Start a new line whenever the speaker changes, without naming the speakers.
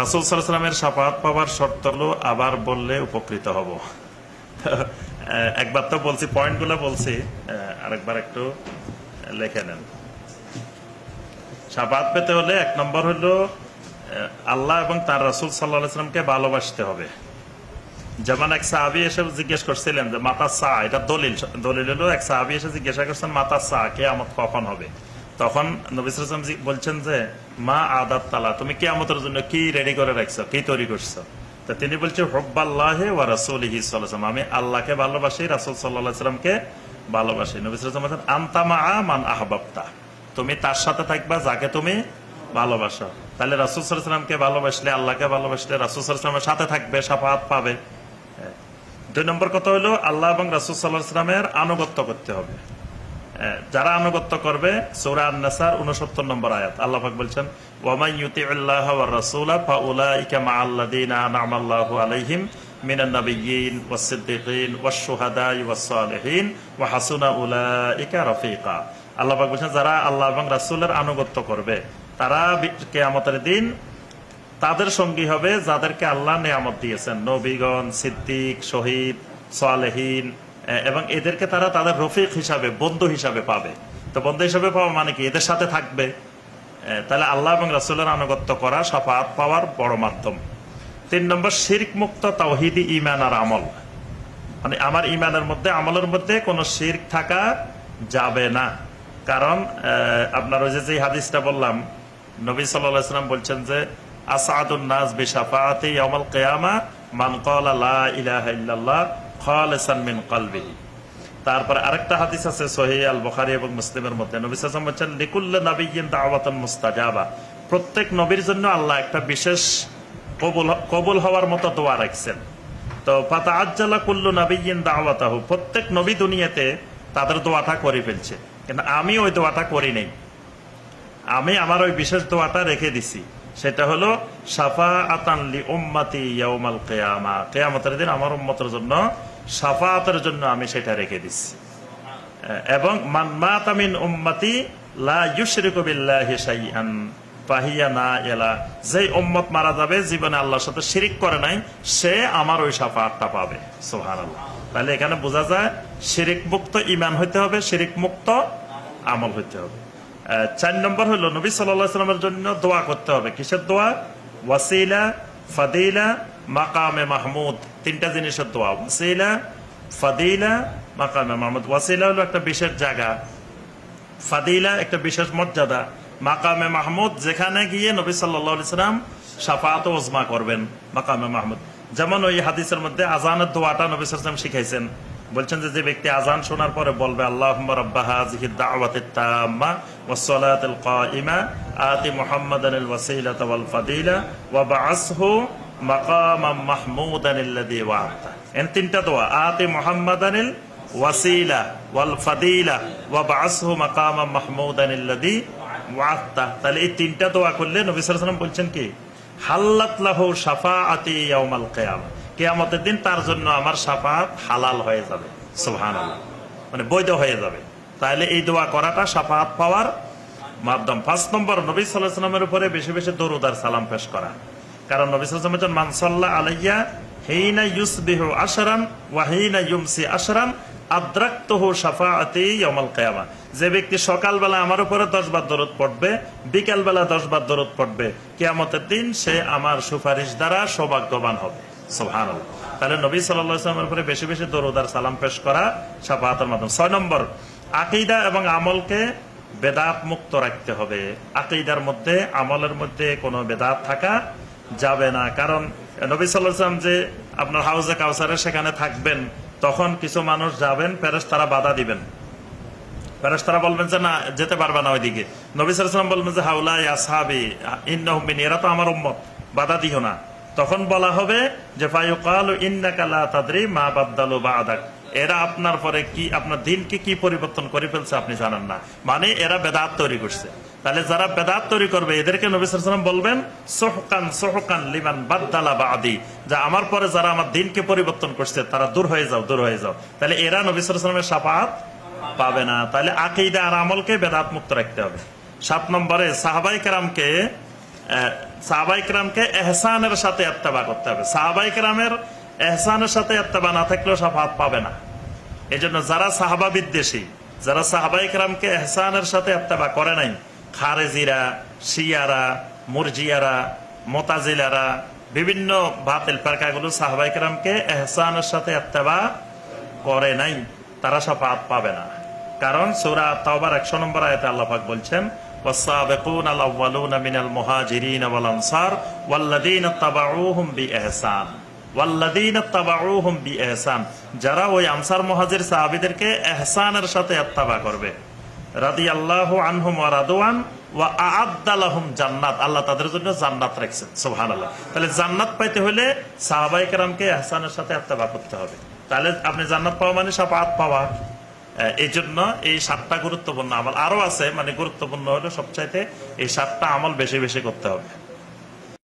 রাসূল সাল্লাল্লাহু আলাইহি ওয়াসাল্লামের শাফাআত পাওয়ার শর্ত হলো আবার বললে উপকৃত হব। একবার তো বলছি, পয়েন্টগুলো বলছি, আরেকবার একটু লিখে নেন। শাফাআত পেতে হলে 1 নম্বর হলো আল্লাহ এবং তার রাসূল সাল্লাল্লাহু আলাইহি ওয়াসাল্লামকে ভালোবাসতে হবে। যেমন এক সাহাবী এসে জিজ্ঞেস করছিলেন যে মাতা সা, এটা দলিল হলো, এক সাহাবী এসে জিজ্ঞাসা করছেন মাতা সা, কিয়ামত কখন হবে? তখন নবী সাল্লাল্লাহু আলাইহি ওয়াসাল্লাম বলছেন যে মা আদাত তালা, তুমি কিয়ামতের জন্য কি রেডি করে রাখছো, কি তৈরি করছো? তো তিনি বলছেন হুব্বাল্লাহি ওয়া রাসূলিহি সাল্লাল্লাহু আলাইহি ওয়াসাল্লাম, আমি আল্লাহকে ভালোবাসি, রাসূল সাল্লাল্লাহু আলাইহি ওয়াসাল্লামকে ভালোবাসি। নবী সাল্লাল্লাহু আলাইহি ওয়াসাল্লাম বলেন আনতা মাআ মান আহবাবতা, তুমি তার সাথে থাকবা যাকে তুমি ভালোবাসো। তাহলে রাসূল সাল্লাল্লাহু আলাইহি ওয়াসাল্লামকে ভালোবাসলে, আল্লাহকে ভালোবাসলে রাসূল সাল্লাল্লাহু আলাইহি ওয়াসাল্লামের সাথে থাকবে, শাফাআত পাবে। 2 নম্বর কথা হলো আল্লাহ এবং রাসূল সাল্লাল্লাহু আলাইহি ওয়াসাল্লামের আনুগত্য করতে হবে। যারা আনুগত্য করবে, সূরা আন-নাসার 69 নম্বর আয়াত, আল্লাহ পাক বলছেন ওয়া মান ইউতিউল্লাহা ওয়ার রাসূলা ফাউলাইকা মাআল্লাযীনা আন'আমা আল্লাহু আলাইহিম মিনান নাবিয়্যিন ওয়াস সিদ্দীকিন ওয়াশ শুহাদাই ওয়াস সালিহিন ওয়া হাসুনা উলাইকা রাফিকা। আল্লাহ পাক বলছেন যারা আল্লাহ এবং রাসূলের আনুগত্য করবে তারা কিয়ামতের দিন তাদের সঙ্গী হবে যাদেরকে আল্লাহ নিয়ামত দিয়েছেন, নবীগণ, সিদ্দিক, শহীদ, সালেহীন, এবং এদেরকে তারা তাদের রফিক হিসাবে, বন্ধু হিসাবে পাবে। তো বন্ধু হিসাবে পাওয়া মানে কি? এদের সাথে থাকবে। তাহলে আল্লাহ এবং রাসূলের আনুগত্য করা শাফাআত পাওয়ার বড় মাধ্যম। 3 নম্বর শিরক মুক্ত তাওহীদি ঈমান আর আমল, মানে আমার ঈমানের মধ্যে, আমলের মধ্যে কোনো শিরক থাকা যাবে না। কারণ আপনার ওই যে হাদিসটা বললাম, নবী সাল্লাল্লাহু আলাইহি ওয়াসাল্লাম বলছেন যে আসআদুন নাস বিশাফাআতি ইয়াউমাল কিয়ামা মান ক্বালা লা ইলাহা ইল্লাল্লাহ খালিসান মিন কলবিহি। তারপর আরেকটা হাদিস আছে সহিহ আল বুখারী এবং মুসলিমের মধ্যে, নবী সাল্লাল্লাহু আলাইহি ওয়াসাল্লাম বলেন লিকুল্লি নাবিয়্যিন দাওয়াতুন মুস্তাজাবা, প্রত্যেক নবীর জন্য আল্লাহ একটা বিশেষ কবুল হওয়ার মতো দোয়া রাখছেন। তো ফাতাআজ্জালা কুল্লু নাবিয়্যিন দাওয়াতাহু, প্রত্যেক নবী দুনিয়াতে তাদের দোয়াটা করে ফেলছে, কিন্তু আমি ওই দোয়াটা করি নাই। আমি আমার ওই বিশেষ দোয়াটা রেখে দিছি, সেটা হলো শাফাআতান লি উম্মতি ইয়াউমাল কিয়ামা, কিয়ামতের দিন আমার উম্মতের জন্য শাফাআতের জন্য আমি সেটা রেখে দিছি। এবং মান মাতা মিন উম্মতি লা ইউশরিকু বিল্লাহি শাইআন ফাহিয়া নাইলা, যেই উম্মত মারা যাবে জীবনে আল্লাহর সাথে শিরিক করে নাই, সে আমার ওই শাফাআতটা পাবে। সুবহানাল্লাহ। তাহলে এখানে বোঝা যায় শিরিক মুক্ত ঈমান হইতে হবে, শিরিক মুক্ত আমল হইতে হবে। 4 নম্বর হলো নবী সাল্লাল্লাহু আলাইহি ওয়াসাল্লামের জন্য দোয়া করতে হবে। কিসের দোয়া? ওয়াসিলা, ফাদিলা, মাকামে মাহমুদ, 3টা জিনিসের দোয়া। ওয়াসিলা, ফাদিলা, মাকামে মাহমুদ। ওয়াসিলা হলো একটা বিশেষ জায়গা, ফাদিলা একটা বিশেষ মর্যাদা, মাকামে মাহমুদ যেখানে গিয়ে নবী সাল্লাল্লাহু আলাইহি ওয়াসাল্লাম শাফাআত ও উজমা করবেন, মাকামে মাহমুদ। যেমন ওই হাদিসের মধ্যে আযানের দোয়াটা নবী সাল্লাল্লাহু আলাইহি ওয়াসাল্লাম শিখাইছেন। বলছেন যে ব্যক্তি আযান শোনার পরে বলবে আল্লাহুম্মা রাব্বা হাযিহিদ দাওয়াতিত তাম্মা ওয়াস সালাতিল কাইমা আতি মুহাম্মাদানিল ওয়াসিলাতা ওয়াল ফাদিলা ওয়া বা'আসহু মাকামাম মাহমুদানিল্লাযী ওয়া'আতা। এই 3টা দোয়া, আতি মুহাম্মাদানিল ওয়াসিলা ওয়াল ফাদিলা ওয়া বা'আসহু মাকামাম মাহমুদানিল্লাযী ওয়া'আতা। তাহলে এই 3টা দোয়া করলে নবী সাল্লাল্লাহু আলাইহি ওয়াসাল্লাম বলছেন কি হাল্লাত লাহু শাফাআতি ইয়াউমাল কিয়ামা, কিয়ামতের দিন তার জন্য আমার শাফাআত হালাল হয়ে যাবে। সুবহানাল্লাহ, মানে বৈধ হয়ে যাবে। তাহলে এই দোয়া করাটা শাফাআত পাওয়ার মাধ্যম। 5 নম্বর নবী সাল্লাল্লাহু আলাইহি ওয়াসাল্লামের উপরে বেশি বেশি দরুদ আর সালাম পেশ করা। কারণ নবী সাল্লাল্লাহু আলাইহি ওয়াসাল্লাম মান সাল্লা আলাইয়া হিনা ইউসবিহু আশরান ওয়া হিনা ইউমসি আশরান আদরাকতুহু শাফাআতি ইয়াউমাল কিয়ামা, যে ব্যক্তি সকালবেলা আমার উপরে 10 বার দরুদ পড়বে, বিকাল বেলা 10 বার দরুদ পড়বে, কিয়ামতের দিন সে আমার সুপারিশ দ্বারা সৌভাগ্যবান হবে। সুবহানাল্লাহ। তাহলে নবী সাল্লাল্লাহু আলাইহি ওয়াসাল্লামের উপরে বেশি বেশি দরুদ আর সালাম পেশ করা শাফাআতের মাধ্যম। 6 নম্বর আকীদা এবং আমলকে বেদাত মুক্ত রাখতে হবে। আকীদার মধ্যে, আমলের মধ্যে কোনো বেদাত থাকা যাবে না। কারণ নবী সাল্লাল্লাহু আলাইহি ওয়াসাল্লাম যে আপনার হাউজে কাউসারে সেখানে থাকবেন, তখন কিছু মানুষ যাবেন, ফেরেশতারা বাধা দিবেন, ফেরেশতারা বলবেন যে না যেতে পারবে না ওইদিকে। নবী সাল্লাল্লাহু আলাইহি ওয়াসাল্লাম বলবেন যে হাউলাই আসহাবি ইন্নাহুম মিন্নি, এরা তো আমার উম্মত, বাধা দিও না। তখন বলা হবে যে ফায়ুকালু ইন্নাকা লা তাদরি মা বাদদালু বা'দাক, এরা আপনার পরে কি, আপনার দিনকে কি পরিবর্তন করে ফেলছে আপনি জানেন না, মানে এরা বেদাত তৈরি করছে। তাহলে যারা বেদাত তৈরি করবে এদেরকে নবী সাল্লাল্লাহু আলাইহি ওয়াসাল্লাম বলবেন সুহকান সুহকান লিমান বাদদালা বাদি, যে আমার পরে যারা আমার দিনকে পরিবর্তন করছে তারা দূর হয়ে যাও, দূর হয়ে যাও। তাহলে এরা নবী সাল্লাল্লাহু আলাইহি ওয়াসাল্লামের শাফাআত পাবে না। তাহলে আকীদা আর আমলকে বেদাত মুক্ত রাখতে হবে। 7 নম্বরে সাহাবায়ে কেরামকে সাহাবায়ে কেরামকে ইহসানের সাথে ইত্তেবা করতে হবে। সাহাবায়ে কেরামের ইহসানের সাথে ইত্তেবা না থাকলেও শাফাআত পাবে না। এজন্য যারা সাহাবা বিদ্বেষী, যারা সাহাবায়ে কেরামকে ইহসানের সাথে ইত্তেবা করে নাই, খারেজিরা, শিয়ারা, মুরজিয়ারা, মুতাজিলারা, বিভিন্ন বাতিল ফিরকাগুলো সাহাবায়ে কেরামকে ইহসানের সাথে ইত্তেবা করে নাই, তারা শাফাআত পাবে না। কারণ সূরা তাওবার 100 নম্বর আয়াতে আল্লাহ পাক বলছেন, ওয়াস-সাবিকুনা আল-আউওয়ালুনা মিনাল মুহাজিরিন ওয়াল আনসার ওয়াল্লাযীনা তাবাউহুম বিইহসান, ওয়াল্লাযীনা তাবাউহুম বিইহসান, যারা ওই আনসার মুহাজির সাহাবীদেরকে ইহসানের সাথে ইত্তেবা করবে, রাদিয়াল্লাহু আনহুম ওয়া রাদওয়ান ওয়া আ'আদ্দা লাহুম জান্নাত, আল্লাহ তাদের জন্য জান্নাত রাখছেন। সুবহানাল্লাহ। তাহলে জান্নাত পাইতে হলে সাহাবায়ে কেরামকে ইহসানের সাথে ইত্তেবা করতে হবে। তাহলে আপনি জান্নাত পাওয়া মানে শাফাআত পাওয়া। এই জন্য এই 7টা গুরুত্বপূর্ণ আমল, আরো আছে, মানে গুরুত্বপূর্ণ হলো সবচাইতে এই 7টা আমল বেশি বেশি করতে হবে।